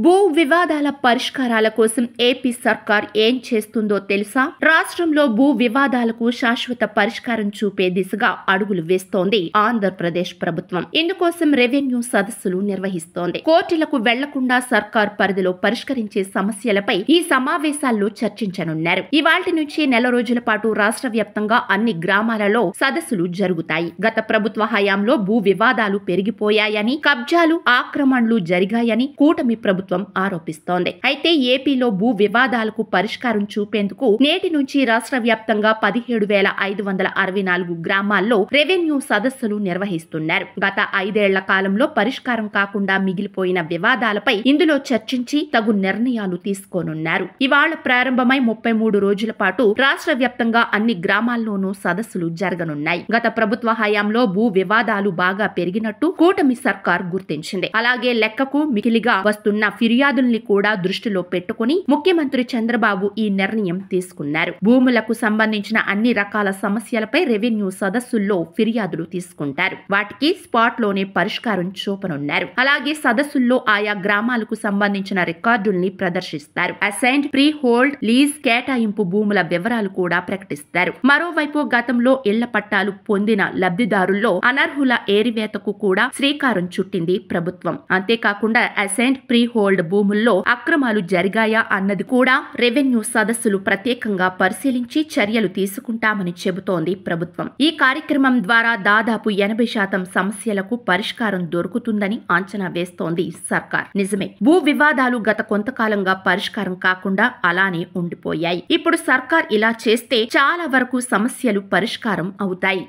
భూ వివాదాల పరిష్కారాల కోసం ఏపీ సర్కార్ ఏం చేస్తుందో తెలుసా? రాష్ట్రంలో భూ వివాదాలకు శాశ్వత పరిష్కారం చూపే దిశగా అడుగులు వేస్తోంది ఆంధ్రప్రదేశ్ ప్రభుత్వం. ఇందుకోసం రెవెన్యూ సదస్సులు నిర్వహిస్తోంది. కోర్టులకు వెళ్లకుండా సర్కార్ పరిధిలో పరిష్కరించే సమస్యలపై ఈ సమావేశాల్లో చర్చించనున్నారు. ఇవాళ్టి నుంచి నెల రోజుల పాటు రాష్ట్ర వ్యాప్తంగా అన్ని గ్రామాలలో సదస్సులు జరుగుతాయి. గత ప్రభుత్వ హయాంలో భూ వివాదాలు పెరిగిపోయాయని, కబ్జాలు, ఆక్రమణలు జరిగాయని కూటమి ప్రభుత్వం ఆరోపిస్తోంది. అయితే ఏపీలో భూ వివాదాలకు పరిష్కారం చూపేందుకు నేటి నుంచి రాష్ట్ర వ్యాప్తంగా 17,564 గ్రామాల్లో రెవెన్యూ సదస్సులు నిర్వహిస్తున్నారు. గత 5 ఏళ్ల కాలంలో పరిష్కారం కాకుండా మిగిలిపోయిన వివాదాలపై ఇందులో చర్చించి తగు నిర్ణయాలు తీసుకోనున్నారు. ఇవాళ ప్రారంభమై 33 రోజుల పాటు రాష్ట్ర వ్యాప్తంగా అన్ని గ్రామాల్లోనూ సదస్సులు జరగనున్నాయి. గత ప్రభుత్వ హయాంలో భూ వివాదాలు బాగా పెరిగినట్టు కూటమి సర్కార్ గుర్తించింది. అలాగే లెక్కకు మికిలిగా వస్తున్న ఫిర్యాదుల్ని కూడా దృష్టిలో పెట్టుకుని ముఖ్యమంత్రి చంద్రబాబు ఈ నిర్ణయం తీసుకున్నారు. భూములకు సంబంధించిన అన్ని రకాల సమస్యలపై రెవెన్యూ సదస్సుల్లో ఫిర్యాదులు తీసుకుంటారు. వాటికి స్పాట్ లోనే పరిష్కారం చూపనున్నారు. అలాగే సదస్సుల్లో ఆయా గ్రామాలకు సంబంధించిన రికార్డుల్ని ప్రదర్శిస్తారు. అసైన్డ్, ప్రీ హోల్డ్, లీజ్, కేటాయింపు భూముల వివరాలు కూడా ప్రకటిస్తారు. మరోవైపు గతంలో ఇళ్ల పట్టాలు పొందిన లబ్ధిదారుల్లో అనర్హుల ఏరివేతకు కూడా శ్రీకారం చుట్టింది ప్రభుత్వం. అంతేకాకుండా అసైన్డ్, ప్రీ హోల్డ్ భూముల్లో అక్రమాలు జరిగాయా అన్నది కూడా రెవెన్యూ సదస్సులు ప్రత్యేకంగా పరిశీలించి చర్యలు తీసుకుంటామని చెబుతోంది ప్రభుత్వం. ఈ కార్యక్రమం ద్వారా దాదాపు 80% సమస్యలకు పరిష్కారం దొరుకుతుందని అంచనా వేస్తోంది సర్కార్. నిజమే, భూ వివాదాలు గత కొంతకాలంగా పరిష్కారం కాకుండా అలానే ఉండిపోయాయి. ఇప్పుడు సర్కార్ ఇలా చేస్తే చాలా వరకు సమస్యలు పరిష్కారం అవుతాయి.